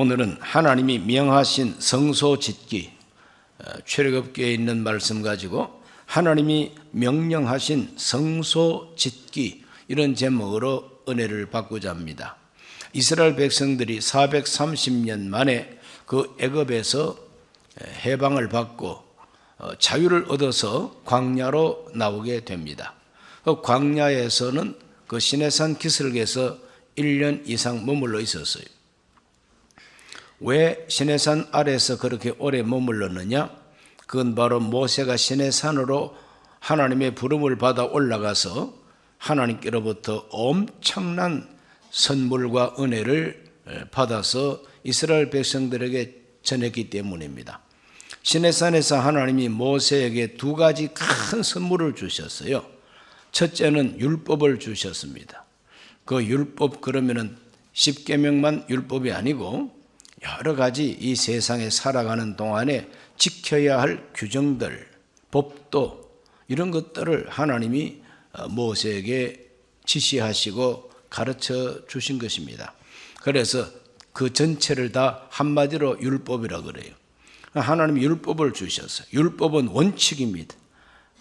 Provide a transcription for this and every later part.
오늘은 하나님이 명하신 성소 짓기, 출애굽기에 있는 말씀 가지고 하나님이 명령하신 성소 짓기, 이런 제목으로 은혜를 받고자 합니다. 이스라엘 백성들이 430년 만에 그 애굽에서 해방을 받고 자유를 얻어서 광야로 나오게 됩니다. 그 광야에서는 그 시내산 기슭에서 1년 이상 머물러 있었어요. 왜 시내산 아래에서 그렇게 오래 머물렀느냐? 그건 바로 모세가 시내산으로 하나님의 부름을 받아 올라가서 하나님께로부터 엄청난 선물과 은혜를 받아서 이스라엘 백성들에게 전했기 때문입니다. 시내산에서 하나님이 모세에게 두 가지 큰 선물을 주셨어요. 첫째는 율법을 주셨습니다. 그 율법, 그러면은 10계명만 율법이 아니고 여러 가지 이 세상에 살아가는 동안에 지켜야 할 규정들, 법도, 이런 것들을 하나님이 모세에게 지시하시고 가르쳐 주신 것입니다. 그래서 그 전체를 다 한마디로 율법이라고 그래요. 하나님이 율법을 주셨어요. 율법은 원칙입니다.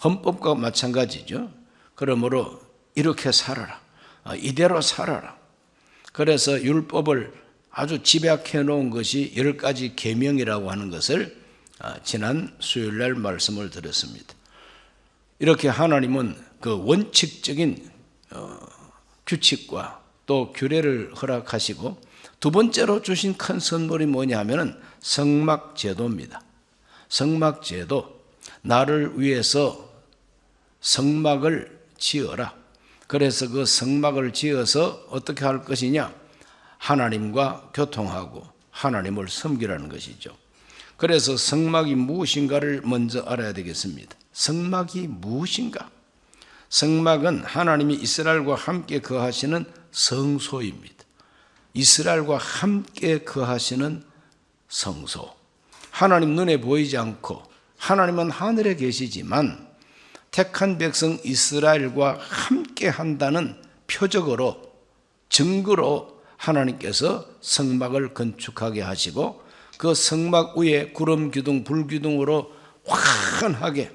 헌법과 마찬가지죠. 그러므로 이렇게 살아라, 이대로 살아라. 그래서 율법을 아주 집약해 놓은 것이 10가지 계명이라고 하는 것을 지난 수요일날 말씀을 드렸습니다. 이렇게 하나님은 그 원칙적인 규칙과 또 규례를 허락하시고, 두 번째로 주신 큰 선물이 뭐냐 하면은 성막제도입니다. 성막제도, 나를 위해서 성막을 지어라. 그래서 그 성막을 지어서 어떻게 할 것이냐? 하나님과 교통하고 하나님을 섬기라는 것이죠. 그래서 성막이 무엇인가를 먼저 알아야 되겠습니다. 성막이 무엇인가? 성막은 하나님이 이스라엘과 함께 거하시는 성소입니다. 이스라엘과 함께 거하시는 성소. 하나님 눈에 보이지 않고 하나님은 하늘에 계시지만 택한 백성 이스라엘과 함께 한다는 표적으로, 증거로 하나님께서 성막을 건축하게 하시고, 그 성막 위에 구름 기둥, 불 기둥으로 환하게,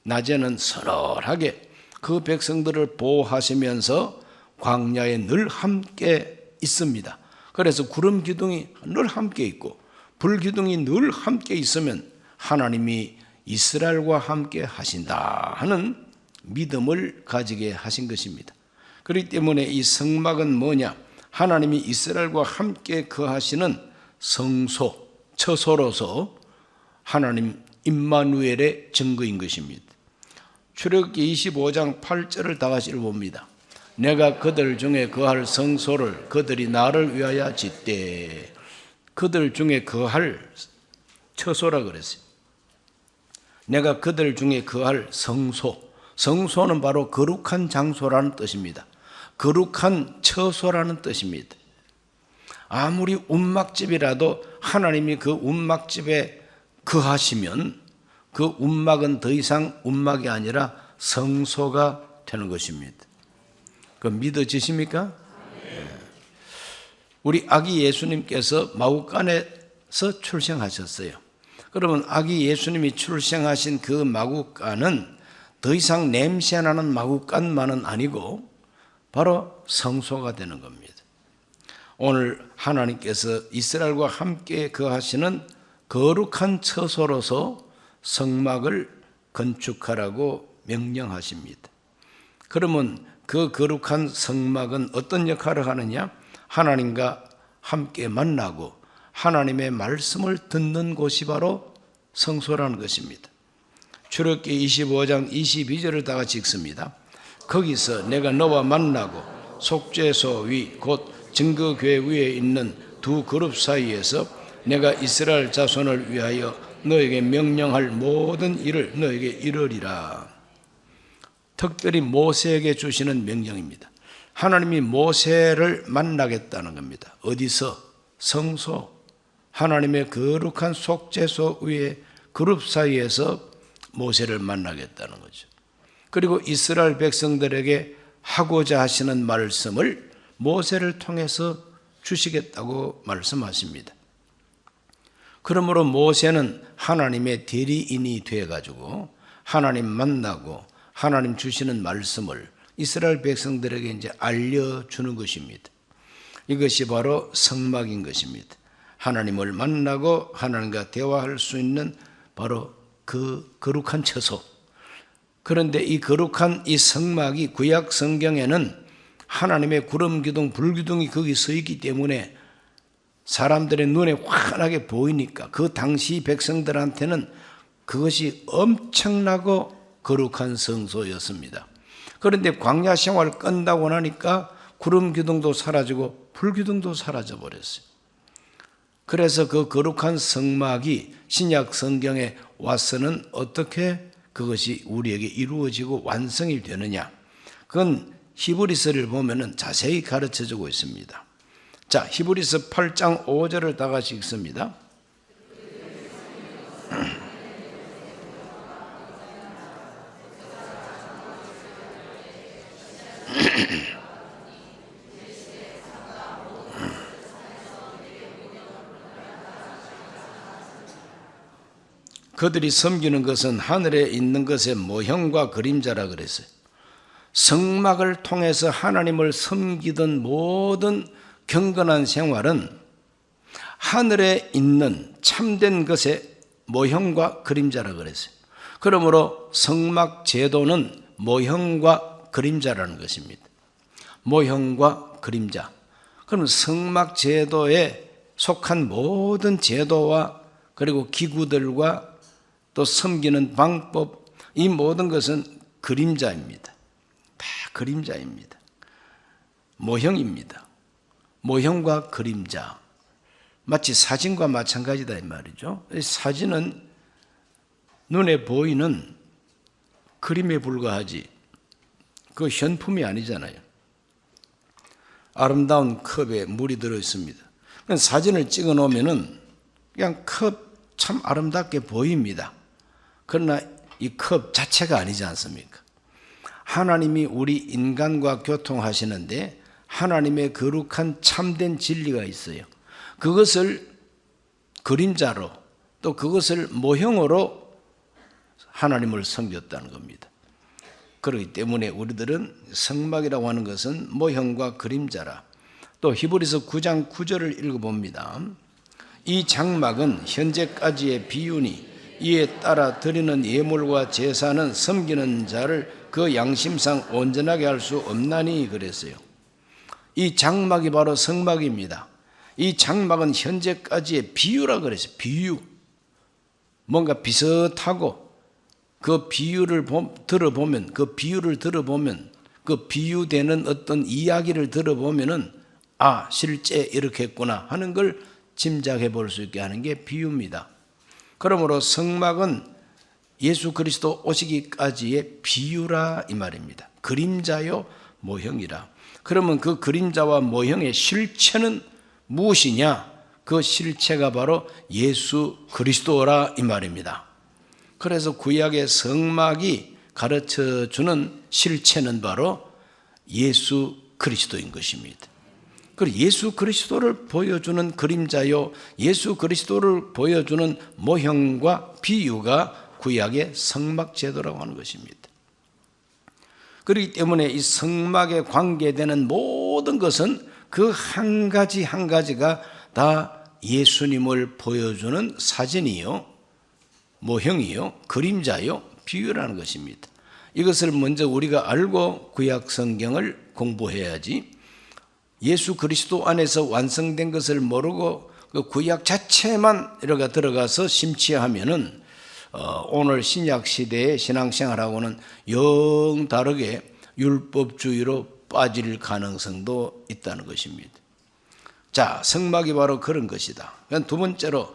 낮에는 서늘하게 그 백성들을 보호하시면서 광야에 늘 함께 있습니다. 그래서 구름 기둥이 늘 함께 있고 불 기둥이 늘 함께 있으면 하나님이 이스라엘과 함께 하신다 하는 믿음을 가지게 하신 것입니다. 그렇기 때문에 이 성막은 뭐냐? 하나님이 이스라엘과 함께 거하시는 성소, 처소로서 하나님 임마누엘의 증거인 것입니다. 출애굽기 25장 8절을 다 같이 읽어봅니다. 내가 그들 중에 거할 성소를 그들이 나를 위하여 짓되. 그들 중에 거할 처소라 그랬어요. 내가 그들 중에 거할 성소. 성소는 바로 거룩한 장소라는 뜻입니다. 거룩한 처소라는 뜻입니다. 아무리 운막집이라도 하나님이 그 운막집에 거하시면 그 운막은 더 이상 운막이 아니라 성소가 되는 것입니다. 그 믿어지십니까? 우리 아기 예수님께서 마구간에서 출생하셨어요. 그러면 아기 예수님이 출생하신 그 마구간은 더 이상 냄새나는 마구간만은 아니고 바로 성소가 되는 겁니다. 오늘 하나님께서 이스라엘과 함께 거하시는 거룩한 처소로서 성막을 건축하라고 명령하십니다. 그러면 그 거룩한 성막은 어떤 역할을 하느냐? 하나님과 함께 만나고 하나님의 말씀을 듣는 곳이 바로 성소라는 것입니다. 출애굽기 25장 22절을 다 같이 읽습니다. 거기서 내가 너와 만나고 속죄소 위 곧 증거궤 위에 있는 두 그룹 사이에서 내가 이스라엘 자손을 위하여 너에게 명령할 모든 일을 너에게 이르리라. 특별히 모세에게 주시는 명령입니다. 하나님이 모세를 만나겠다는 겁니다. 어디서? 성소, 하나님의 거룩한 속죄소 위에 그룹 사이에서 모세를 만나겠다는 거죠. 그리고 이스라엘 백성들에게 하고자 하시는 말씀을 모세를 통해서 주시겠다고 말씀하십니다. 그러므로 모세는 하나님의 대리인이 되어가지고 하나님 만나고 하나님 주시는 말씀을 이스라엘 백성들에게 이제 알려주는 것입니다. 이것이 바로 성막인 것입니다. 하나님을 만나고 하나님과 대화할 수 있는 바로 그 거룩한 처소. 그런데 이 거룩한 이 성막이 구약 성경에는 하나님의 구름 기둥, 불 기둥이 거기 서 있기 때문에 사람들의 눈에 환하게 보이니까 그 당시 백성들한테는 그것이 엄청나고 거룩한 성소였습니다. 그런데 광야 생활 끝나고 나니까 구름 기둥도 사라지고 불 기둥도 사라져 버렸어요. 그래서 그 거룩한 성막이 신약 성경에 와서는 어떻게 그것이 우리에게 이루어지고 완성이 되느냐? 그건 히브리서를 보면은 자세히 가르쳐 주고 있습니다. 자, 히브리서 8장 5절을 다 같이 읽습니다. 그들이 섬기는 것은 하늘에 있는 것의 모형과 그림자라 그랬어요. 성막을 통해서 하나님을 섬기던 모든 경건한 생활은 하늘에 있는 참된 것의 모형과 그림자라 그랬어요. 그러므로 성막 제도는 모형과 그림자라는 것입니다. 모형과 그림자. 그럼 성막 제도에 속한 모든 제도와 그리고 기구들과 또 섬기는 방법, 이 모든 것은 그림자입니다. 다 그림자입니다. 모형입니다. 모형과 그림자. 마치 사진과 마찬가지다 이 말이죠. 사진은 눈에 보이는 그림에 불과하지 그 현품이 아니잖아요. 아름다운 컵에 물이 들어 있습니다. 사진을 찍어 놓으면은 그냥 컵 참 아름답게 보입니다. 그러나 이 컵 자체가 아니지 않습니까? 하나님이 우리 인간과 교통하시는데 하나님의 거룩한 참된 진리가 있어요. 그것을 그림자로 또 그것을 모형으로 하나님을 섬겼다는 겁니다. 그렇기 때문에 우리들은 성막이라고 하는 것은 모형과 그림자라. 또 히브리서 9장 9절을 읽어봅니다. 이 장막은 현재까지의 비유니 이에 따라 드리는 예물과 제사는 섬기는 자를 그 양심상 온전하게 할 수 없나니 그랬어요. 이 장막이 바로 성막입니다. 이 장막은 현재까지의 비유라 그랬어요. 비유. 뭔가 비슷하고 그 비유를 들어보면 그 비유되는 어떤 이야기를 들어보면은 아, 실제 이렇게 했구나 하는 걸 짐작해 볼 수 있게 하는 게 비유입니다. 그러므로 성막은 예수 그리스도 오시기까지의 비유라 이 말입니다. 그림자요 모형이라. 그러면 그 그림자와 모형의 실체는 무엇이냐? 그 실체가 바로 예수 그리스도라 이 말입니다. 그래서 구약의 성막이 가르쳐주는 실체는 바로 예수 그리스도인 것입니다. 그리고 예수 그리스도를 보여주는 그림자요, 예수 그리스도를 보여주는 모형과 비유가 구약의 성막 제도라고 하는 것입니다. 그렇기 때문에 이 성막에 관계되는 모든 것은 그 한 가지 한 가지가 다 예수님을 보여주는 사진이요, 모형이요, 그림자요, 비유라는 것입니다. 이것을 먼저 우리가 알고 구약 성경을 공부해야지 예수 그리스도 안에서 완성된 것을 모르고 그 구약 자체만 이렇게 들어가서 심취하면은 오늘 신약 시대의 신앙생활하고는 영 다르게 율법주의로 빠질 가능성도 있다는 것입니다. 자, 성막이 바로 그런 것이다. 두 번째로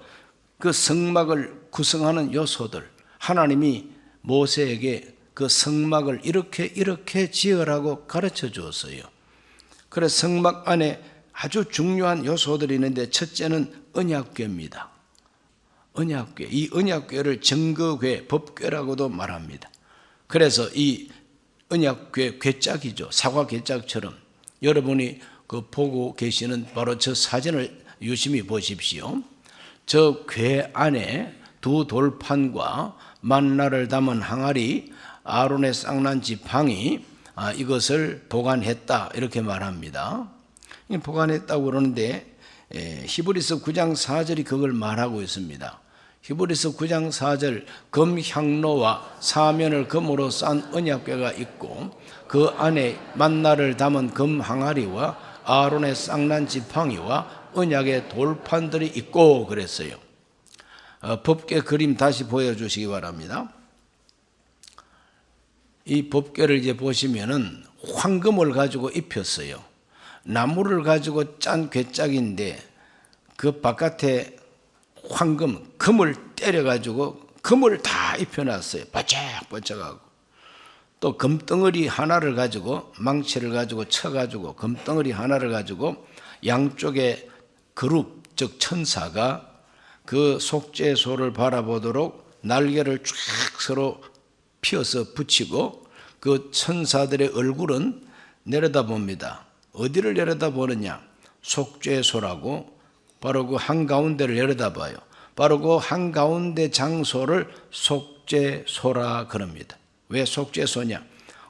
그 성막을 구성하는 요소들, 하나님이 모세에게 그 성막을 이렇게 지으라고 가르쳐 주었어요. 그래서 성막 안에 아주 중요한 요소들이 있는데 첫째는 언약궤입니다. 언약궤, 이 언약궤를 증거궤, 법궤라고도 말합니다. 그래서 이 언약궤 궤짝이죠. 사과 궤짝처럼 여러분이 그 보고 계시는 바로 저 사진을 유심히 보십시오. 저 궤 안에 두 돌판과 만나를 담은 항아리, 아론의 쌍난 지팡이, 이것을 보관했다 이렇게 말합니다. 보관했다고 그러는데 히브리서 9장 4절이 그걸 말하고 있습니다. 히브리서 9장 4절, 금향로와 사면을 금으로 싼 언약궤가 있고 그 안에 만나를 담은 금 항아리와 아론의 쌍난 지팡이와 언약의 돌판들이 있고 그랬어요. 법궤 그림 다시 보여주시기 바랍니다. 이 법궤를 이제 보시면은 황금을 가지고 입혔어요. 나무를 가지고 짠 궤짝인데 그 바깥에 황금, 금을 때려가지고 금을 다 입혀놨어요. 바짝바짝하고. 또 금덩어리 하나를 가지고 망치를 가지고 쳐가지고 금덩어리 하나를 가지고 양쪽에 그룹, 즉 천사가 그 속죄소를 바라보도록 날개를 쫙 서로 피어서 붙이고 그 천사들의 얼굴은 내려다봅니다. 어디를 내려다보느냐? 속죄소라고 바로 그 한가운데를 내려다봐요. 바로 그 한가운데 장소를 속죄소라 그럽니다. 왜 속죄소냐?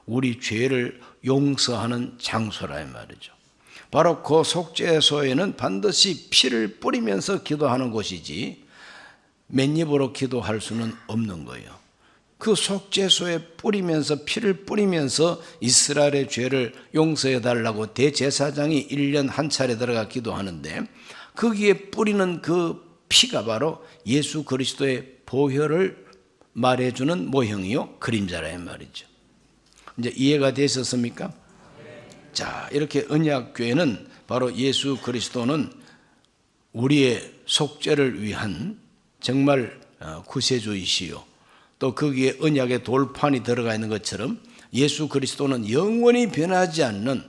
우리 죄를 용서하는 장소라 이 말이죠. 바로 그 속죄소에는 반드시 피를 뿌리면서 기도하는 곳이지 맨입으로 기도할 수는 없는 거예요. 그 속죄소에 뿌리면서 피를 뿌리면서 이스라엘의 죄를 용서해 달라고 대제사장이 1년 한 차례 들어가 기도하는데 거기에 뿌리는 그 피가 바로 예수 그리스도의 보혈을 말해주는 모형이요 그림자라 말이죠. 이제 이해가 되셨습니까? 자, 이렇게 언약궤는 바로 예수 그리스도는 우리의 속죄를 위한 정말 구세주이시요 또 거기에 언약의 돌판이 들어가 있는 것처럼 예수 그리스도는 영원히 변하지 않는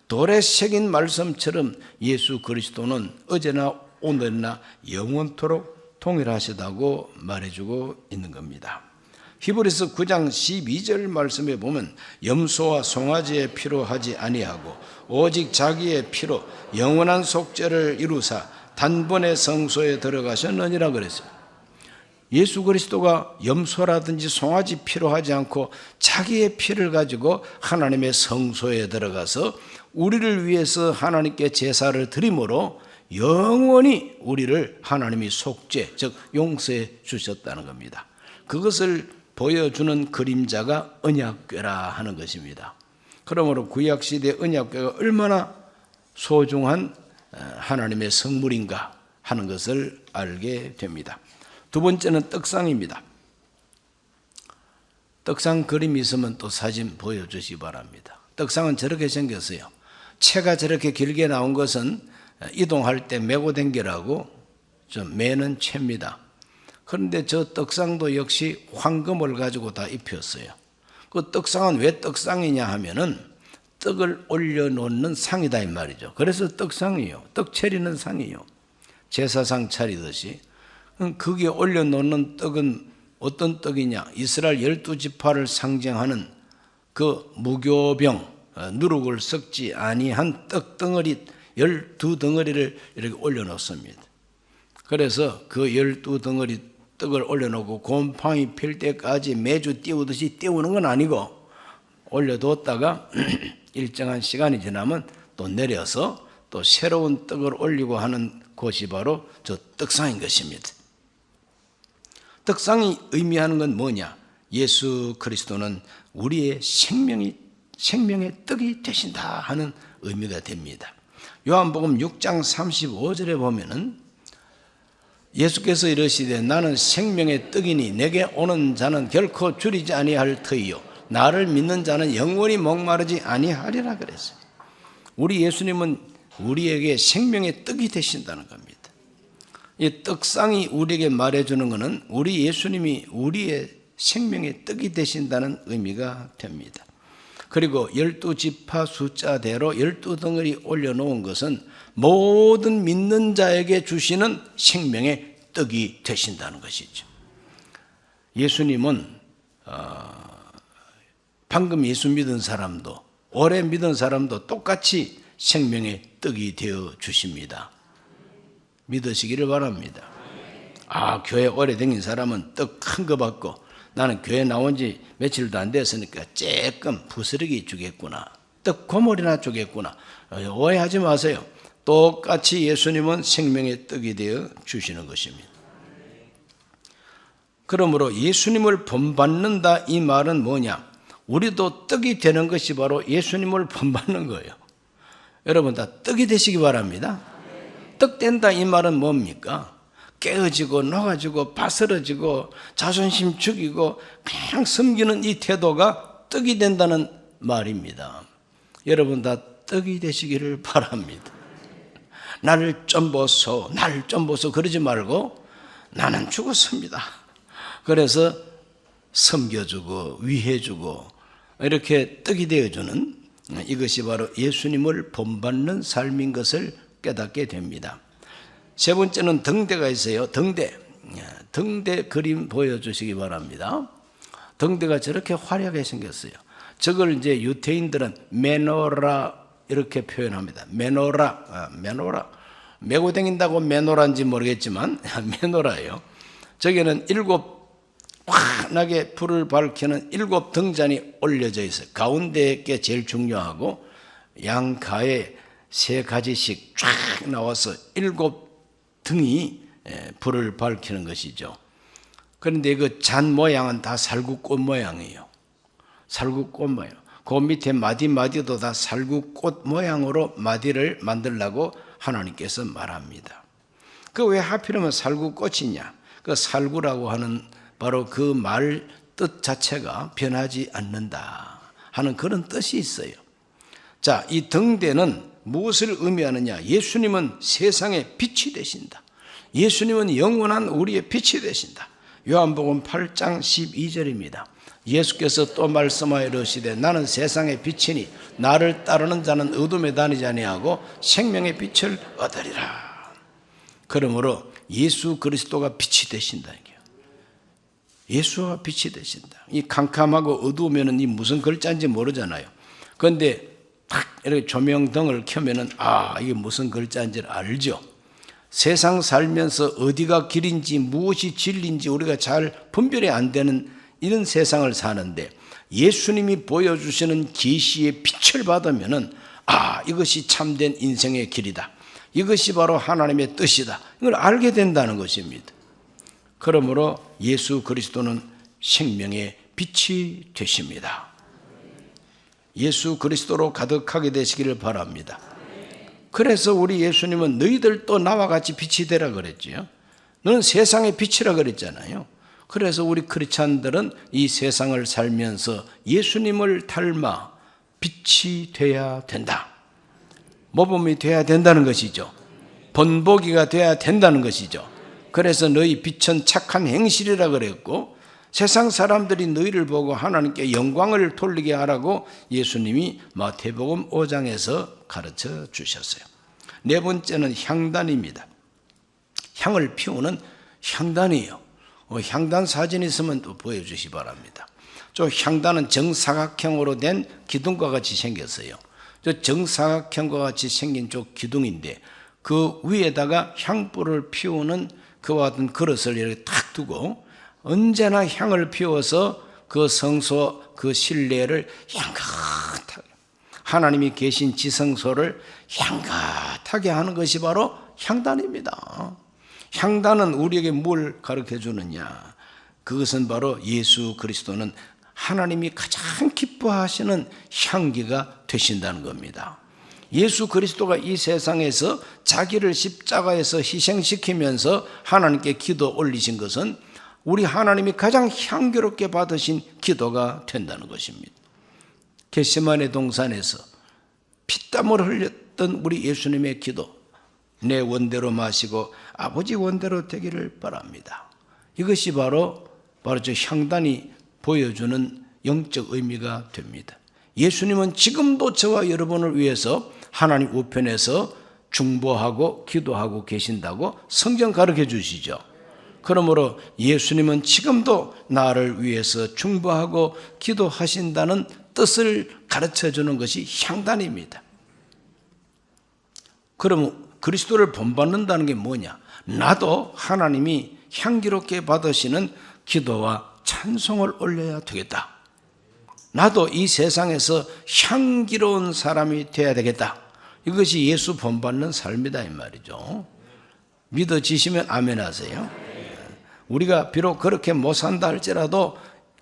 돌에 새긴 말씀처럼 예수 그리스도는 어제나 오늘이나 영원토록 동일하시다고 말해주고 있는 겁니다. 히브리서 9장 12절 말씀에 보면 염소와 송아지의 피로 하지 아니하고 오직 자기의 피로 영원한 속죄를 이루사 단번에 성소에 들어가셨느니라 그랬어요. 예수 그리스도가 염소라든지 송아지 피로 하지 않고 자기의 피를 가지고 하나님의 성소에 들어가서 우리를 위해서 하나님께 제사를 드림으로 영원히 우리를 하나님이 속죄, 즉 용서해 주셨다는 겁니다. 그것을 보여주는 그림자가 언약궤라 하는 것입니다. 그러므로 구약시대 언약궤가 얼마나 소중한 하나님의 성물인가 하는 것을 알게 됩니다. 두 번째는 떡상입니다. 떡상 그림이 있으면 또 사진 보여주시기 바랍니다. 떡상은 저렇게 생겼어요. 채가 저렇게 길게 나온 것은 이동할 때 메고 댕기라고 좀 매는 채입니다. 그런데 저 떡상도 역시 황금을 가지고 다 입혔어요. 그 떡상은 왜 떡상이냐 하면은 떡을 올려놓는 상이다 이 말이죠. 그래서 떡상이요. 떡 차리는 상이요. 제사상 차리듯이. 거기에 올려놓는 떡은 어떤 떡이냐? 이스라엘 12지파를 상징하는 그 무교병, 누룩을 섞지 아니한 떡덩어리 12덩어리를 이렇게 올려놓습니다. 그래서 그 12덩어리 떡을 올려놓고 곰팡이 필 때까지 매주 띄우듯이 띄우는 건 아니고 올려뒀다가 일정한 시간이 지나면 또 내려서 또 새로운 떡을 올리고 하는 곳이 바로 저 떡상인 것입니다. 떡상이 의미하는 건 뭐냐? 예수 그리스도는 우리의 생명의 떡이 되신다 하는 의미가 됩니다. 요한복음 6장 35절에 보면은 예수께서 이르시되 나는 생명의 떡이니 내게 오는 자는 결코 줄이지 아니할 터이요 나를 믿는 자는 영원히 목마르지 아니하리라 그랬어요. 우리 예수님은 우리에게 생명의 떡이 되신다는 겁니다. 이 떡상이 우리에게 말해주는 것은 우리 예수님이 우리의 생명의 떡이 되신다는 의미가 됩니다. 그리고 12지파 숫자대로 12덩어리 올려놓은 것은 모든 믿는 자에게 주시는 생명의 떡이 되신다는 것이죠. 예수님은 방금 예수 믿은 사람도 오래 믿은 사람도 똑같이 생명의 떡이 되어 주십니다. 믿으시기를 바랍니다. 교회 오래 다닌 사람은 떡 큰 거 받고 나는 교회 나온 지 며칠도 안 됐으니까 조금 부스러기 주겠구나, 떡 고물이나 주겠구나. 오해하지 마세요. 똑같이 예수님은 생명의 떡이 되어 주시는 것입니다. 그러므로 예수님을 본받는다 이 말은 뭐냐? 우리도 떡이 되는 것이 바로 예수님을 본받는 거예요. 여러분 다 떡이 되시기 바랍니다. 떡 된다 이 말은 뭡니까? 깨어지고 녹아지고 바스러지고 자존심 죽이고 그냥 섬기는 이 태도가 떡이 된다는 말입니다. 여러분 다 떡이 되시기를 바랍니다. 나를 좀 보소, 나를 좀 보소 그러지 말고 나는 죽었습니다. 그래서 섬겨주고 위해주고 이렇게 떡이 되어주는, 이것이 바로 예수님을 본받는 삶인 것을 깨닫게 됩니다. 세 번째는 등대가 있어요. 등대 그림 보여주시기 바랍니다. 등대가 저렇게 화려하게 생겼어요. 저걸 이제 유태인들은 메노라 이렇게 표현합니다. 메노라. 메고 다닌다고 메노라인지 모르겠지만 메노라예요. 저기는 7 환하게 불을 밝히는 7 등잔이 올려져 있어요. 가운데 게 제일 중요하고 양가에 3가지씩 쫙 나와서 7 등이 불을 밝히는 것이죠. 그런데 그 잔 모양은 다 살구꽃 모양이에요. 살구꽃 모양. 그 밑에 마디마디도 다 살구꽃 모양으로 마디를 만들라고 하나님께서 말합니다. 그 왜 하필이면 살구꽃이냐? 그 살구라고 하는 바로 그 말 뜻 자체가 변하지 않는다 하는 그런 뜻이 있어요. 자, 이 등대는 무엇을 의미하느냐? 예수님은 세상의 빛이 되신다. 예수님은 영원한 우리의 빛이 되신다. 요한복음 8장 12절입니다. 예수께서 또 말씀하여 이르시되 나는 세상의 빛이니 나를 따르는 자는 어둠에 다니지 아니하고 생명의 빛을 얻으리라. 그러므로 예수 그리스도가 빛이 되신다. 예수가 빛이 되신다. 이 캄캄하고 어두우면 이 무슨 글자인지 모르잖아요. 그런데 딱 이렇게 조명등을 켜면은 이게 무슨 글자인지를 알죠. 세상 살면서 어디가 길인지 무엇이 진리인지 우리가 잘 분별이 안 되는 이런 세상을 사는데 예수님이 보여주시는 계시의 빛을 받으면은 이것이 참된 인생의 길이다. 이것이 바로 하나님의 뜻이다. 이걸 알게 된다는 것입니다. 그러므로 예수 그리스도는 생명의 빛이 되십니다. 예수 그리스도로 가득하게 되시기를 바랍니다. 그래서 우리 예수님은 너희들도 나와 같이 빛이 되라 그랬지요. 너는 세상의 빛이라 그랬잖아요. 그래서 우리 크리스찬들은 이 세상을 살면서 예수님을 닮아 빛이 돼야 된다. 모범이 돼야 된다는 것이죠. 본보기가 돼야 된다는 것이죠. 그래서 너희 빛은 착한 행실이라 그랬고 세상 사람들이 너희를 보고 하나님께 영광을 돌리게 하라고 예수님이 마태복음 5장에서 가르쳐 주셨어요. 네 번째는 향단입니다. 향을 피우는 향단이에요. 향단 사진 있으면 또 보여주시기 바랍니다. 저 향단은 정사각형으로 된 기둥과 같이 생겼어요. 저 정사각형과 같이 생긴 저 기둥인데 그 위에다가 향불을 피우는 그와 같은 그릇을 이렇게 탁 두고 언제나 향을 피워서 그 성소 그 실내를 향긋하게 하나님이 계신 지성소를 향긋하게 하는 것이 바로 향단입니다. 향단은 우리에게 뭘 가르쳐 주느냐? 그것은 바로 예수 그리스도는 하나님이 가장 기뻐하시는 향기가 되신다는 겁니다. 예수 그리스도가 이 세상에서 자기를 십자가에서 희생시키면서 하나님께 기도 올리신 것은 우리 하나님이 가장 향기롭게 받으신 기도가 된다는 것입니다. 겟세마네 동산에서 피땀을 흘렸던 우리 예수님의 기도, 내 원대로 마시고 아버지 원대로 되기를 바랍니다. 이것이 바로 저 향단이 보여주는 영적 의미가 됩니다. 예수님은 지금도 저와 여러분을 위해서 하나님 우편에서 중보하고 기도하고 계신다고 성경 가르쳐 주시죠. 그러므로 예수님은 지금도 나를 위해서 중보하고 기도하신다는 뜻을 가르쳐 주는 것이 향단입니다. 그러면 그리스도를 본받는다는 게 뭐냐? 나도 하나님이 향기롭게 받으시는 기도와 찬송을 올려야 되겠다. 나도 이 세상에서 향기로운 사람이 되어야 되겠다. 이것이 예수 본받는 삶이다 이 말이죠. 믿어지시면 아멘 하세요. 우리가 비록 그렇게 못 산다 할지라도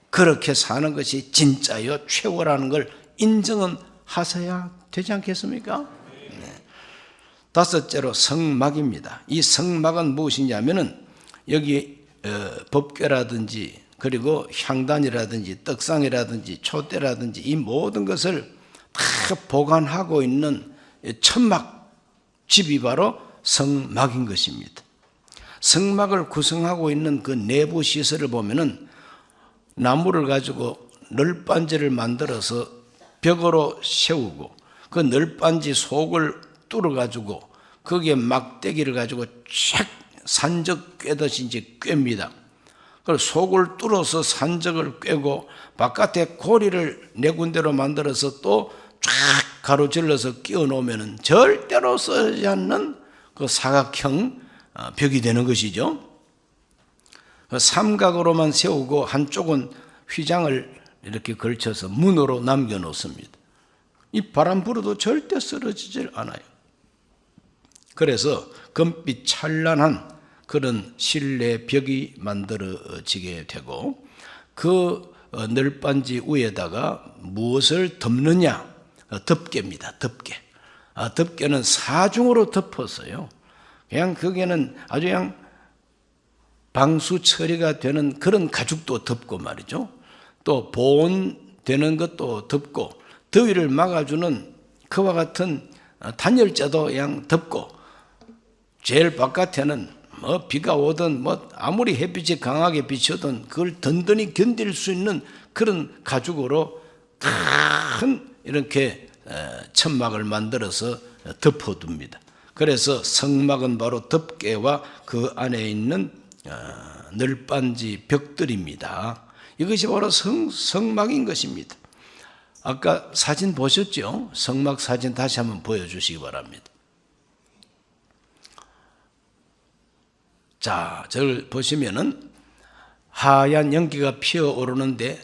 그렇게 사는 것이 진짜요 최고라는 걸 인정은 하셔야 되지 않겠습니까? 다섯째로 성막입니다. 이 성막은 무엇이냐면은 여기 법궤라든지 그리고 향단이라든지 떡상이라든지 촛대라든지 이 모든 것을 다 보관하고 있는 천막 집이 바로 성막인 것입니다. 성막을 구성하고 있는 그 내부 시설을 보면은 나무를 가지고 널빤지를 만들어서 벽으로 세우고 그 널빤지 속을 뚫어 가지고 거기에 막대기를 가지고 쫙 산적 꿰듯이 이제 꿰입니다. 그리고 속을 뚫어서 산적을 꿰고 바깥에 고리를 네 군데로 만들어서 또 쫙 가로질러서 끼워 놓으면 절대로 쓰지 않는 그 사각형 벽이 되는 것이죠. 삼각으로만 세우고 한쪽은 휘장을 이렇게 걸쳐서 문으로 남겨 놓습니다. 이 바람 불어도 절대 쓰러지질 않아요. 그래서 금빛 찬란한 그런 실내 벽이 만들어지게 되고 그 널빤지 위에다가 무엇을 덮느냐? 덮개입니다. 덮개. 덮개는 사중으로 덮었어요. 그냥 거기에는 아주 그냥 방수 처리가 되는 그런 가죽도 덮고 말이죠. 또 보온되는 것도 덮고 더위를 막아주는 그와 같은 단열재도 그냥 덮고 제일 바깥에는 비가 오든 아무리 햇빛이 강하게 비쳐든 그걸 든든히 견딜 수 있는 그런 가죽으로 큰 이렇게 천막을 만들어서 덮어둡니다. 그래서 성막은 바로 덮개와 그 안에 있는 널빤지 벽들입니다. 이것이 바로 성막인 것입니다. 아까 사진 보셨죠? 성막 사진 다시 한번 보여주시기 바랍니다. 자, 저걸 보시면은 하얀 연기가 피어오르는데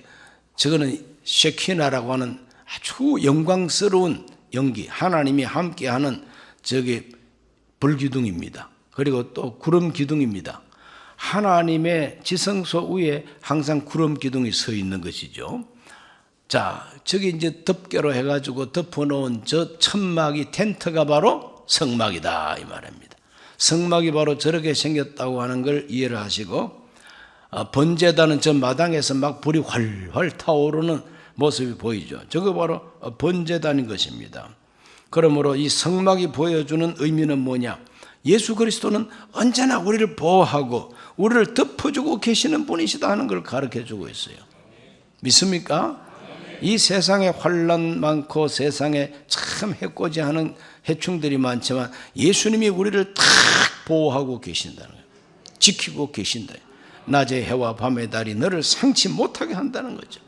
저거는 쉐키나라고 하는 아주 영광스러운 연기, 하나님이 함께하는 저기 불기둥입니다. 그리고 또 구름 기둥입니다. 하나님의 지성소 위에 항상 구름 기둥이 서 있는 것이죠. 자, 저기 이제 덮개로 해가지고 덮어놓은 저 천막이 텐트가 바로 성막이다 이 말입니다. 성막이 바로 저렇게 생겼다고 하는 걸 이해를 하시고 번제단은 저 마당에서 막 불이 활활 타오르는 모습이 보이죠. 저거 바로 번제단인 것입니다. 그러므로 이 성막이 보여주는 의미는 뭐냐? 예수 그리스도는 언제나 우리를 보호하고 우리를 덮어주고 계시는 분이시다 하는 걸 가르쳐주고 있어요. 믿습니까? 이 세상에 환난 많고 세상에 참 해코지하는 해충들이 많지만 예수님이 우리를 딱 보호하고 계신다는 거예요. 지키고 계신다. 낮의 해와 밤의 달이 너를 상치 못하게 한다는 거죠.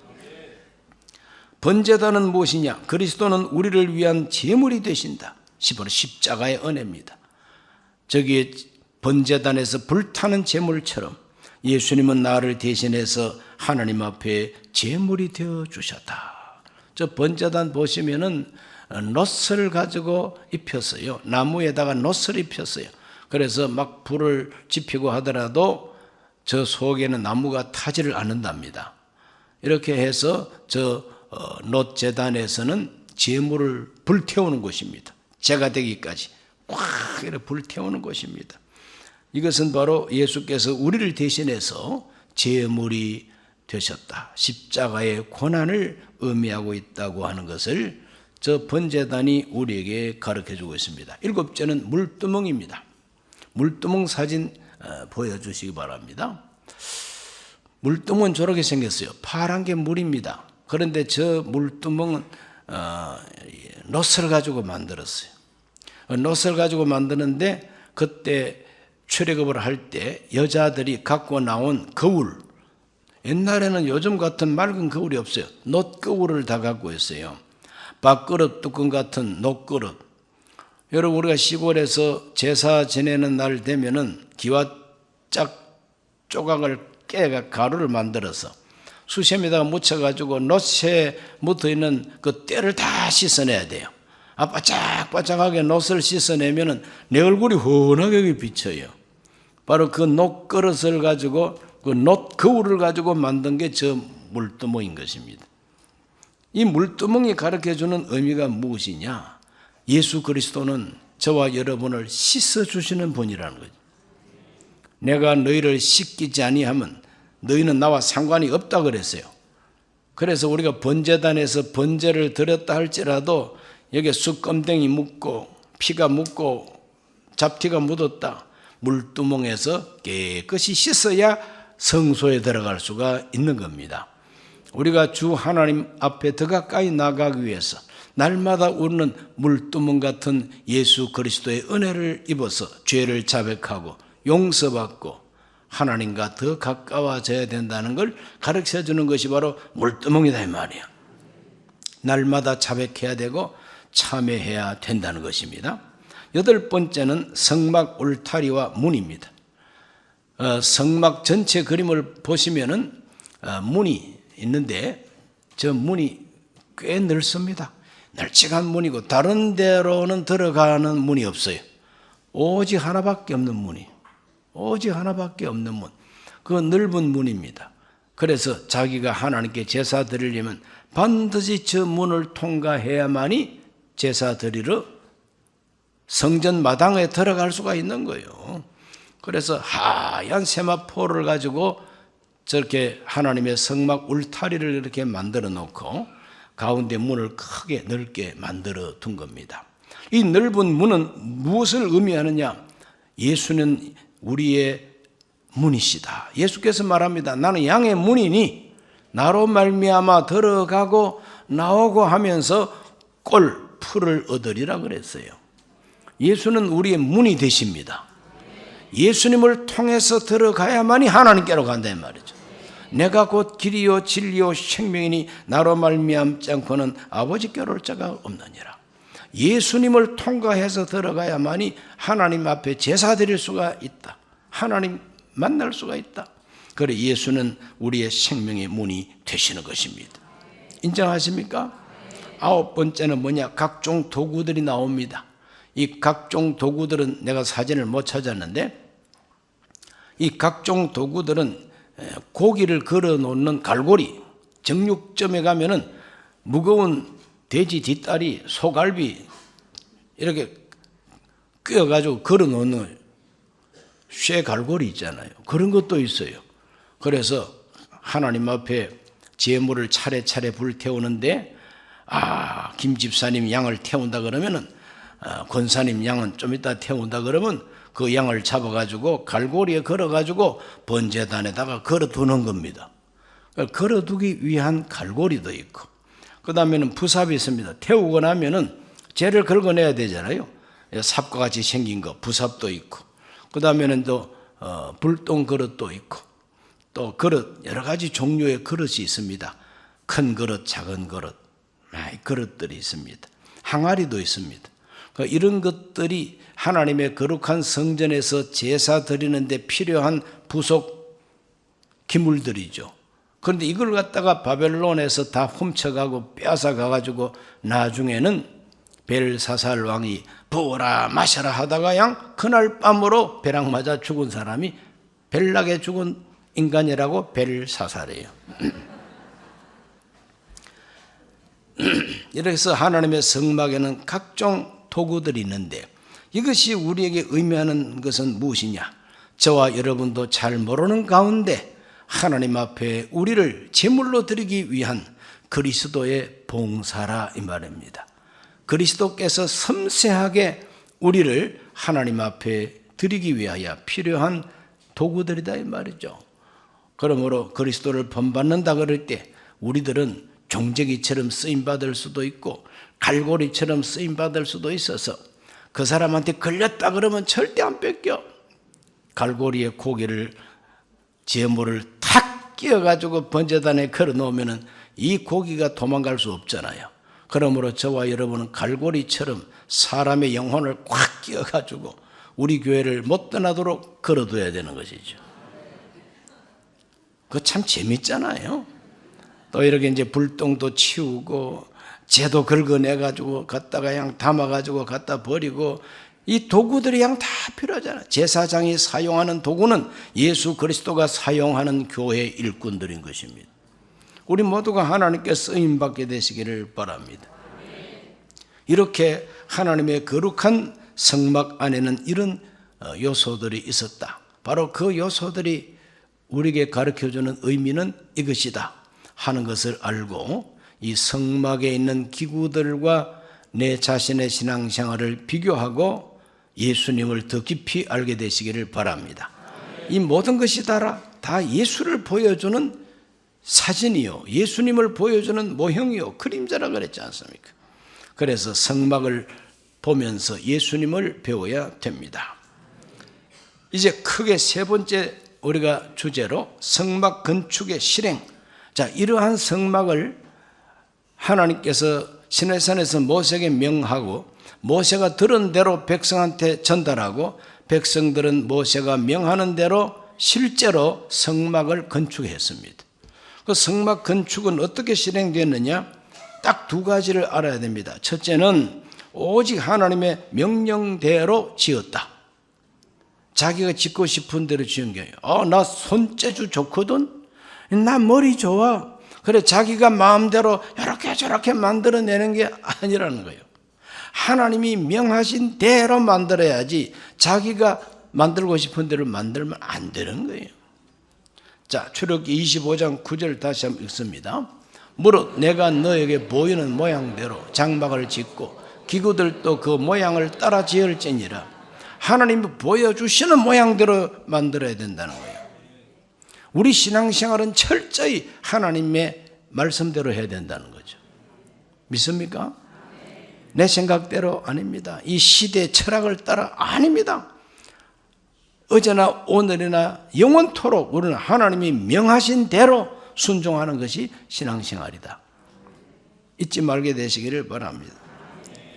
번제단은 무엇이냐? 그리스도는 우리를 위한 제물이 되신다. 바로 십자가의 은혜입니다. 저기 번제단에서 불타는 제물처럼 예수님은 나를 대신해서 하나님 앞에 제물이 되어 주셨다. 저 번제단 보시면은 놋을 가지고 입혔어요. 나무에다가 놋을 입혔어요. 그래서 막 불을 지피고 하더라도 저 속에는 나무가 타지를 않는답니다. 이렇게 해서 저 놋 제단에서는 제물을 불태우는 것입니다. 제가 되기까지 꽉 이렇게 불태우는 것입니다. 이것은 바로 예수께서 우리를 대신해서 제물이 되셨다. 십자가의 고난을 의미하고 있다고 하는 것을 저 번제단이 우리에게 가르쳐주고 있습니다. 일곱째는 물두멍입니다. 물두멍 사진 보여주시기 바랍니다. 물두멍은 저렇게 생겼어요. 파란 게 물입니다. 그런데 저 물두멍은 놋을 가지고 만들었어요. 놋을 가지고 만드는데 그때 출애굽을 할 때 여자들이 갖고 나온 거울, 옛날에는 요즘 같은 맑은 거울이 없어요. 놋 거울을 다 갖고 있어요. 밥그릇 뚜껑 같은 놋 그릇. 여러분 우리가 시골에서 제사 지내는 날 되면은 기와 짝 조각을 깨가 가루를 만들어서 수세미에다가 묻혀가지고 놋에 묻어있는 그 때를 다 씻어내야 돼요. 바짝바짝하게 놋을 씻어내면은 내 얼굴이 훤하게 비쳐요. 바로 그 놋 그릇을 가지고 그 놋 거울을 가지고 만든 게 저 물두멍인 것입니다. 이 물두멍이 가르쳐주는 의미가 무엇이냐? 예수 그리스도는 저와 여러분을 씻어주시는 분이라는 거죠. 내가 너희를 씻기지 아니하면 너희는 나와 상관이 없다 그랬어요. 그래서 우리가 번제단에서 번제를 드렸다 할지라도 여기에 숯검댕이 묻고 피가 묻고 잡티가 묻었다. 물두멍에서 깨끗이 씻어야 성소에 들어갈 수가 있는 겁니다. 우리가 주 하나님 앞에 더 가까이 나가기 위해서 날마다 우리는 물두멍 같은 예수 그리스도의 은혜를 입어서 죄를 자백하고 용서받고 하나님과 더 가까워져야 된다는 걸 가르쳐주는 것이 바로 물두멍이다 이 말이야. 날마다 자백해야 되고 참회해야 된다는 것입니다. 8번째는 성막 울타리와 문입니다. 성막 전체 그림을 보시면은 문이 있는데 저 문이 꽤 넓습니다. 널찍한 문이고 다른 데로는 들어가는 문이 없어요. 오직 하나밖에 없는 문이. 오직 하나밖에 없는 문. 그 넓은 문입니다. 그래서 자기가 하나님께 제사 드리려면 반드시 저 문을 통과해야만이 제사 드리러 성전 마당에 들어갈 수가 있는 거예요. 그래서 하얀 세마포를 가지고 저렇게 하나님의 성막 울타리를 이렇게 만들어 놓고 가운데 문을 크게 넓게 만들어 둔 겁니다. 이 넓은 문은 무엇을 의미하느냐? 예수는 우리의 문이시다. 예수께서 말합니다. 나는 양의 문이니 나로 말미암아 들어가고 나오고 하면서 꼴 풀을 얻으리라 그랬어요. 예수는 우리의 문이 되십니다. 예수님을 통해서 들어가야만이 하나님께로 간다는 말이죠. 내가 곧 길이요 진리요 생명이니 나로 말미암지 않고는 아버지께로 올 자가 없느니라. 예수님을 통과해서 들어가야만이 하나님 앞에 제사 드릴 수가 있다. 하나님 만날 수가 있다. 그래 예수는 우리의 생명의 문이 되시는 것입니다. 인정하십니까? 9번째는 뭐냐? 각종 도구들이 나옵니다. 이 각종 도구들은 내가 사진을 못 찾았는데 이 각종 도구들은 고기를 걸어 놓는 갈고리, 정육점에 가면은 무거운 돼지 뒷다리, 소갈비 이렇게 꿰어가지고 걸어 놓는 쇠 갈고리 있잖아요. 그런 것도 있어요. 그래서 하나님 앞에 제물을 차례차례 불태우는데 김 집사님 양을 태운다 그러면은 권사님 양은 좀 이따 태운다 그러면 그 양을 잡아가지고 갈고리에 걸어가지고 번제단에다가 걸어두는 겁니다. 걸어두기 위한 갈고리도 있고 그 다음에는 부삽이 있습니다. 태우고 나면은 재를 긁어내야 되잖아요. 삽과 같이 생긴 거 부삽도 있고 그 다음에는 또 불똥 그릇도 있고 또 그릇 여러 가지 종류의 그릇이 있습니다. 큰 그릇, 작은 그릇, 그릇들이 있습니다. 항아리도 있습니다. 이런 것들이 하나님의 거룩한 성전에서 제사 드리는데 필요한 부속 기물들이죠. 그런데 이걸 갖다가 바벨론에서 다 훔쳐가고 빼앗아가가지고 나중에는 벨사살 왕이 부어라 마셔라 하다가 그날 밤으로 벼락 맞아 죽은 사람이 벨락에 죽은 인간이라고 벨사살이에요. 이렇게 해서 하나님의 성막에는 각종 도구들이 있는데 이것이 우리에게 의미하는 것은 무엇이냐? 저와 여러분도 잘 모르는 가운데 하나님 앞에 우리를 제물로 드리기 위한 그리스도의 봉사라 이 말입니다. 그리스도께서 섬세하게 우리를 하나님 앞에 드리기 위하여 필요한 도구들이다 이 말이죠. 그러므로 그리스도를 본받는다 그럴 때 우리들은 종제기처럼 쓰임받을 수도 있고 갈고리처럼 쓰임받을 수도 있어서 그 사람한테 걸렸다 그러면 절대 안 뺏겨. 갈고리에 고기를 제물을 탁 끼워가지고 번제단에 걸어놓으면 이 고기가 도망갈 수 없잖아요. 그러므로 저와 여러분은 갈고리처럼 사람의 영혼을 꽉 끼워가지고 우리 교회를 못 떠나도록 걸어둬야 되는 것이죠. 그거 참 재밌잖아요. 또 이렇게 이제 불똥도 치우고 재도 긁어내가지고 갖다가 그냥 담아가지고 갖다 버리고, 이 도구들이 그냥 다 필요하잖아요. 제사장이 사용하는 도구는 예수 그리스도가 사용하는 교회 일꾼들인 것입니다. 우리 모두가 하나님께 쓰임받게 되시기를 바랍니다. 이렇게 하나님의 거룩한 성막 안에는 이런 요소들이 있었다. 바로 그 요소들이 우리에게 가르쳐주는 의미는 이것이다 하는 것을 알고, 이 성막에 있는 기구들과 내 자신의 신앙생활을 비교하고 예수님을 더 깊이 알게 되시기를 바랍니다. 이 모든 것이 다 예수를 보여주는 사진이요, 예수님을 보여주는 모형이요, 그림자라 그랬지 않습니까? 그래서 성막을 보면서 예수님을 배워야 됩니다. 이제 크게 세 번째 우리가 주제로 성막 건축의 실행. 자, 이러한 성막을 하나님께서 시내산에서 모세에게 명하고, 모세가 들은 대로 백성한테 전달하고, 백성들은 모세가 명하는 대로 실제로 성막을 건축했습니다. 그 성막 건축은 어떻게 실행됐느냐? 딱 두 가지를 알아야 됩니다. 첫째는 오직 하나님의 명령대로 지었다. 자기가 짓고 싶은 대로 지은 게 아니에요. 나 손재주 좋거든, 나 머리 좋아, 그래 자기가 마음대로 이렇게 저렇게 만들어내는 게 아니라는 거예요. 하나님이 명하신 대로 만들어야지 자기가 만들고 싶은 대로 만들면 안 되는 거예요. 자, 출애굽기 25장 9절 다시 한번 읽습니다. 무릇 내가 너에게 보이는 모양대로 장막을 짓고 기구들도 그 모양을 따라 지을지니라. 하나님이 보여주시는 모양대로 만들어야 된다는 거예요. 우리 신앙생활은 철저히 하나님의 말씀대로 해야 된다는 거죠. 믿습니까? 내 생각대로 아닙니다. 이 시대의 철학을 따라 아닙니다. 어제나 오늘이나 영원토록 우리는 하나님이 명하신 대로 순종하는 것이 신앙생활이다. 잊지 말게 되시기를 바랍니다.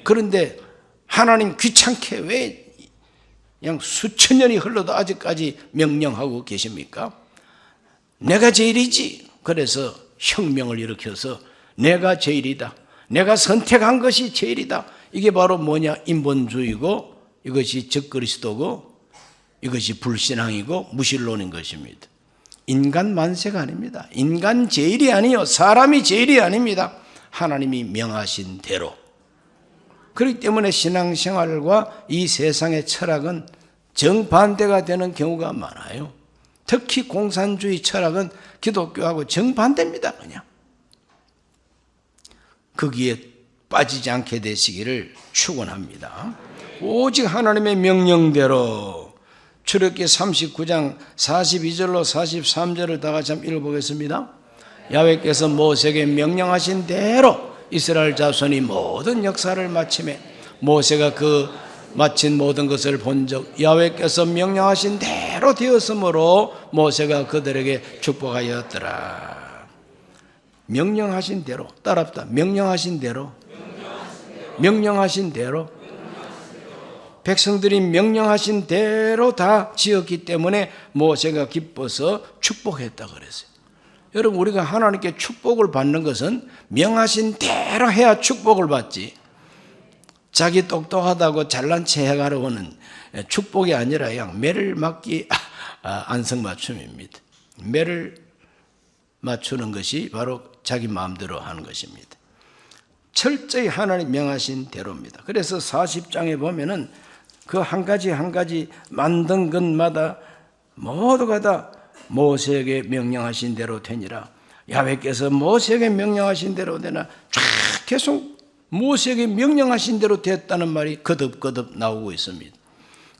그런데 하나님 귀찮게 왜 그냥 수천 년이 흘러도 아직까지 명령하고 계십니까? 내가 제일이지. 그래서 혁명을 일으켜서 내가 제일이다, 내가 선택한 것이 제일이다. 이게 바로 뭐냐? 인본주의고, 이것이 적그리스도고, 이것이 불신앙이고 무신론인 것입니다. 인간 만세가 아닙니다. 인간 제일이 아니요, 사람이 제일이 아닙니다. 하나님이 명하신 대로. 그렇기 때문에 신앙생활과 이 세상의 철학은 정반대가 되는 경우가 많아요. 특히 공산주의 철학은 기독교하고 정반대입니다. 그냥 거기에 빠지지 않게 되시기를 축원합니다. 오직 하나님의 명령대로. 출애굽기 39장 42절로 43절을 다 같이 한번 읽어보겠습니다. 야훼께서 모세에게 명령하신 대로 이스라엘 자손이 모든 역사를 마치매 모세가 그 마친 모든 것을 본즉 야훼께서 명령하신 대로 되었으므로 모세가 그들에게 축복하였더라. 명령하신 대로, 따라합시다. 명령하신 대로, 명령하신 대로. 백성들이 명령하신 대로 다 지었기 때문에 모세가 기뻐서 축복했다 그랬어요. 여러분, 우리가 하나님께 축복을 받는 것은 명하신 대로 해야 축복을 받지, 자기 똑똑하다고 잘난 체 해가려고는 축복이 아니라 그냥 매를 맞기 안성맞춤입니다. 매를 맞추는 것이 바로 자기 마음대로 하는 것입니다. 철저히 하나님 명하신 대로입니다. 그래서 40장에 보면은 그 한 가지 한 가지 만든 것마다 모두가 다 모세에게 명령하신 대로 되니라. 야훼께서 모세에게 명령하신 대로 되나, 쫙 계속 모세에게 명령하신 대로 됐다는 말이 거듭거듭 나오고 있습니다.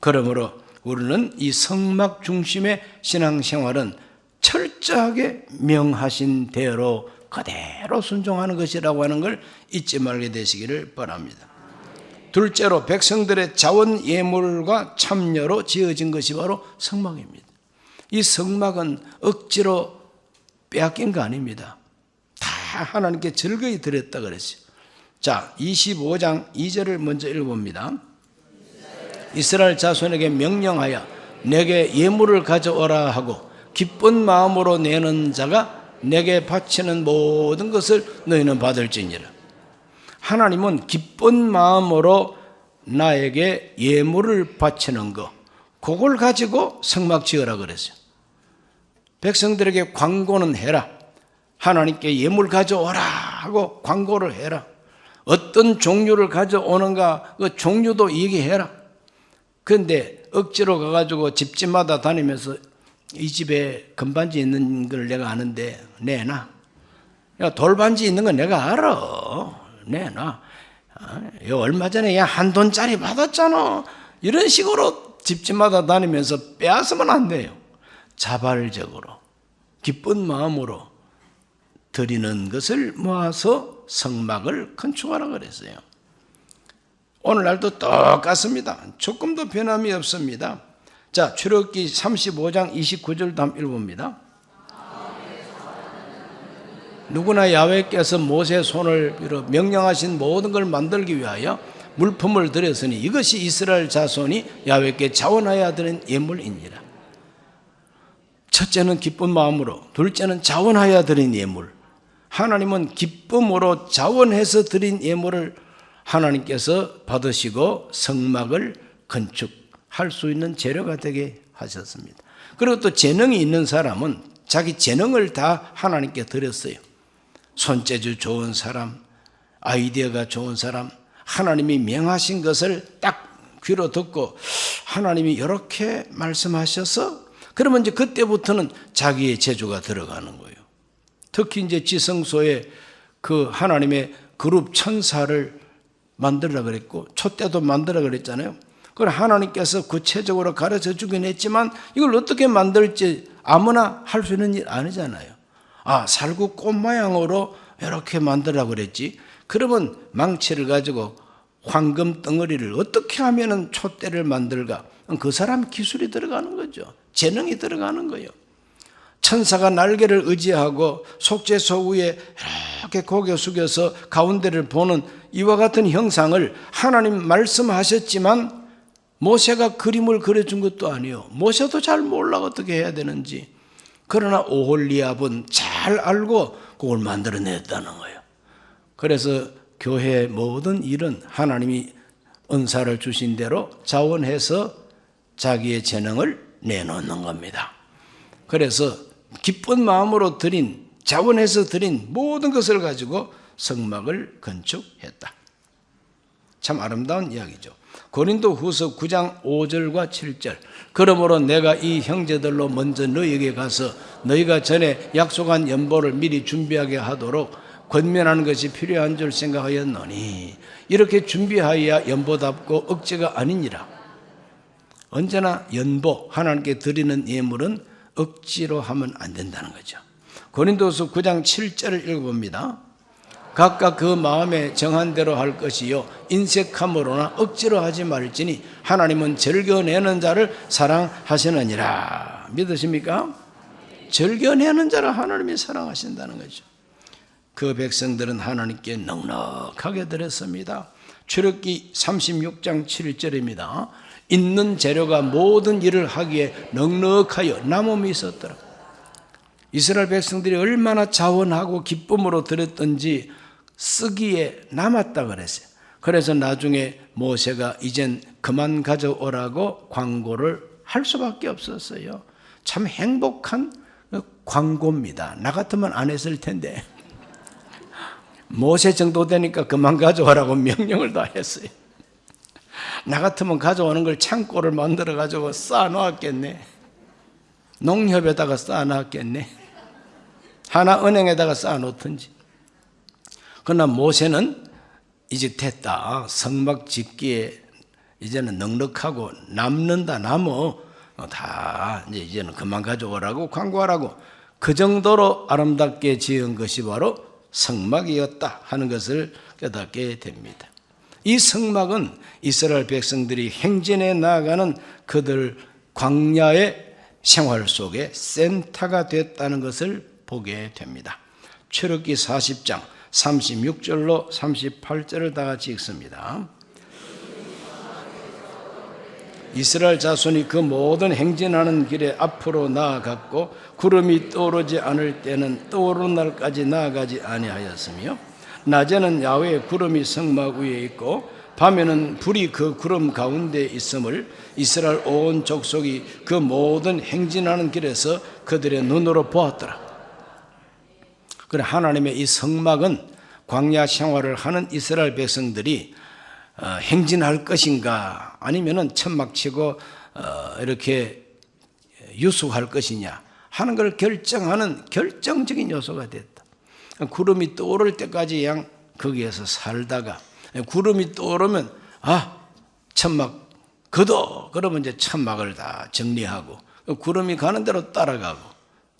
그러므로 우리는 이 성막 중심의 신앙생활은 철저하게 명하신 대로 그대로 순종하는 것이라고 하는 걸 잊지 말게 되시기를 바랍니다. 둘째로 백성들의 자원 예물과 참여로 지어진 것이 바로 성막입니다. 이 성막은 억지로 빼앗긴 거 아닙니다. 다 하나님께 즐거이 드렸다 그랬어요. 자, 25장 2절을 먼저 읽어봅니다. 이스라엘 자손에게 명령하여 내게 예물을 가져오라 하고 기쁜 마음으로 내는 자가 내게 바치는 모든 것을 너희는 받을지니라. 하나님은 기쁜 마음으로 나에게 예물을 바치는 거, 그걸 가지고 성막 지으라 그랬어요. 백성들에게 광고는 해라. 하나님께 예물 가져오라 하고 광고를 해라. 어떤 종류를 가져오는가 그 종류도 얘기해라. 그런데 억지로 가가지고 집집마다 다니면서 이 집에 금반지 있는 걸 내가 아는데 내놔. 야, 돌반지 있는 건 내가 알아. 내놔. 얼마 전에 야, 한 돈짜리 받았잖아. 이런 식으로 집집마다 다니면서 빼앗으면 안 돼요. 자발적으로 기쁜 마음으로 드리는 것을 모아서 성막을 건축하라 그랬어요. 오늘날도 똑같습니다. 조금도 변함이 없습니다. 자, 출애굽기 35장 29절도 한번 읽어봅니다. 누구나 야훼께서 모세의 손을 빌어 명령하신 모든 걸 만들기 위하여 물품을 드렸으니 이것이 이스라엘 자손이 야훼께 자원하여야 드린 예물이니라. 첫째는 기쁜 마음으로, 둘째는 자원하여야 드린 예물. 하나님은 기쁨으로 자원해서 드린 예물을 하나님께서 받으시고 성막을 건축할 수 있는 재료가 되게 하셨습니다. 그리고 또 재능이 있는 사람은 자기 재능을 다 하나님께 드렸어요. 손재주 좋은 사람, 아이디어가 좋은 사람, 하나님이 명하신 것을 딱 귀로 듣고 하나님이 이렇게 말씀하셔서 그러면 이제 그때부터는 자기의 재주가 들어가는 거예요. 특히 이제 지성소에 그 하나님의 그룹 천사를 만들라 그랬고 촛대도 만들라 그랬잖아요. 그걸 하나님께서 구체적으로 가르쳐 주긴 했지만 이걸 어떻게 만들지 아무나 할 수 있는 일 아니잖아요. 살구 꽃 모양으로 이렇게 만들라 그랬지. 그러면 망치를 가지고 황금 덩어리를 어떻게 하면은 촛대를 만들까? 그 사람 기술이 들어가는 거죠. 재능이 들어가는 거예요. 천사가 날개를 의지하고 속죄소 위에 이렇게 고개 숙여서 가운데를 보는 이와 같은 형상을 하나님 말씀하셨지만 모세가 그림을 그려준 것도 아니에요. 모세도 잘 몰라 어떻게 해야 되는지. 그러나 오홀리압은 잘 알고 그걸 만들어냈다는 거예요. 그래서 교회의 모든 일은 하나님이 은사를 주신 대로 자원해서 자기의 재능을 내놓는 겁니다. 그래서 기쁜 마음으로 드린, 자원해서 드린 모든 것을 가지고 성막을 건축했다. 참 아름다운 이야기죠. 고린도후서 9장 5절과 7절. 그러므로 내가 이 형제들로 먼저 너희에게 가서 너희가 전에 약속한 연보를 미리 준비하게 하도록 권면하는 것이 필요한 줄 생각하였노니 이렇게 준비하여야 연보답고 억지가 아니니라. 언제나 연보, 하나님께 드리는 예물은 억지로 하면 안 된다는 거죠. 고린도서 9장 7절을 읽어봅니다. 각각 그 마음에 정한 대로 할 것이요 인색함으로나 억지로 하지 말지니 하나님은 즐겨내는 자를 사랑하시느니라. 믿으십니까? 즐겨내는 자를 하나님이 사랑하신다는 거죠. 그 백성들은 하나님께 넉넉하게 드렸습니다. 출애굽기 36장 7절입니다. 있는 재료가 모든 일을 하기에 넉넉하여 남음이 있었더라. 이스라엘 백성들이 얼마나 자원하고 기쁨으로 드렸던지 쓰기에 남았다 그랬어요. 그래서 나중에 모세가 이젠 그만 가져오라고 광고를 할 수밖에 없었어요. 참 행복한 광고입니다. 나 같으면 안 했을 텐데 모세 정도 되니까 그만 가져오라고 명령을 다 했어요. 나 같으면 가져오는 걸 창고를 만들어 가지고 쌓아놓았겠네. 농협에다가 쌓아놨겠네. 하나은행에다가 쌓아놓든지. 그러나 모세는 이제 됐다. 성막 짓기에 이제는 넉넉하고 남는다. 남어 다 이제는 그만 가져오라고 광고하라고. 그 정도로 아름답게 지은 것이 바로 성막이었다 하는 것을 깨닫게 됩니다. 이 성막은 이스라엘 백성들이 행진해 나아가는 그들 광야의 생활 속에 센터가 됐다는 것을 보게 됩니다. 출애굽기 40장 36절로 38절을 다 같이 읽습니다. 이스라엘 자손이 그 모든 행진하는 길에 앞으로 나아갔고 구름이 떠오르지 않을 때는 떠오르는 날까지 나아가지 아니하였으며 낮에는 야훼의 구름이 성막 위에 있고 밤에는 불이 그 구름 가운데 있음을 이스라엘 온 족속이 그 모든 행진하는 길에서 그들의 눈으로 보았더라. 그래, 하나님의 이 성막은 광야 생활을 하는 이스라엘 백성들이 행진할 것인가 아니면은 천막치고 이렇게 유숙할 것이냐 하는 걸 결정하는 결정적인 요소가 됐다. 구름이 떠오를 때까지 그냥 거기에서 살다가 구름이 떠오르면 천막 거둬 그러면 이제 천막을 다 정리하고 구름이 가는 대로 따라가고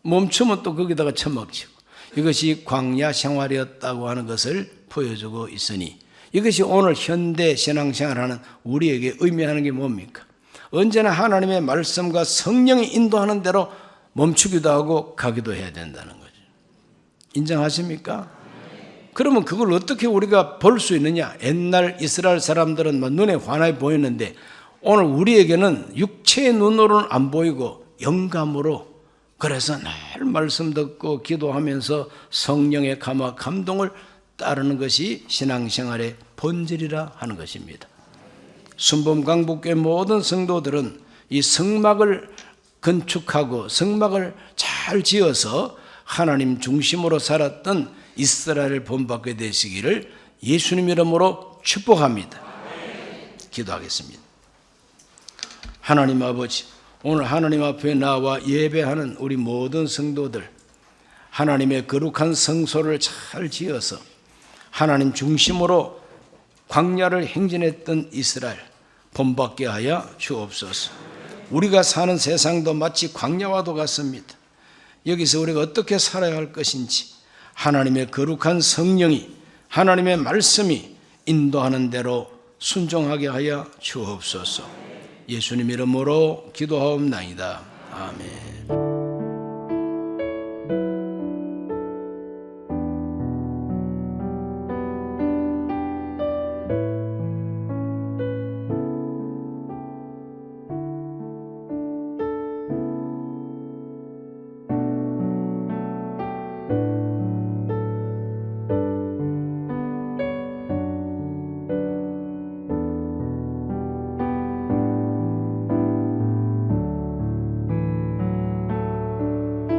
멈추면 또 거기다가 천막 치고 이것이 광야 생활이었다고 하는 것을 보여주고 있으니 이것이 오늘 현대 신앙생활하는 우리에게 의미하는 게 뭡니까? 언제나 하나님의 말씀과 성령이 인도하는 대로 멈추기도 하고 가기도 해야 된다는 거죠. 인정하십니까? 그러면 그걸 어떻게 우리가 볼 수 있느냐? 옛날 이스라엘 사람들은 눈에 환하게 보였는데 오늘 우리에게는 육체의 눈으로는 안 보이고 영감으로 그래서 늘 말씀 듣고 기도하면서 성령의 감화 감동을 따르는 것이 신앙생활의 본질이라 하는 것입니다. 순범강북교회 모든 성도들은 이 성막을 건축하고 성막을 잘 지어서 하나님 중심으로 살았던 이스라엘을 본받게 되시기를 예수님 이름으로 축복합니다. 기도하겠습니다. 하나님 아버지, 오늘 하나님 앞에 나와 예배하는 우리 모든 성도들 하나님의 거룩한 성소를 잘 지어서 하나님 중심으로 광야를 행진했던 이스라엘 본받게 하여 주옵소서. 우리가 사는 세상도 마치 광야와도 같습니다. 여기서 우리가 어떻게 살아야 할 것인지 하나님의 거룩한 성령이 하나님의 말씀이 인도하는 대로 순종하게 하여 주옵소서. 예수님 이름으로 기도하옵나이다. 아멘.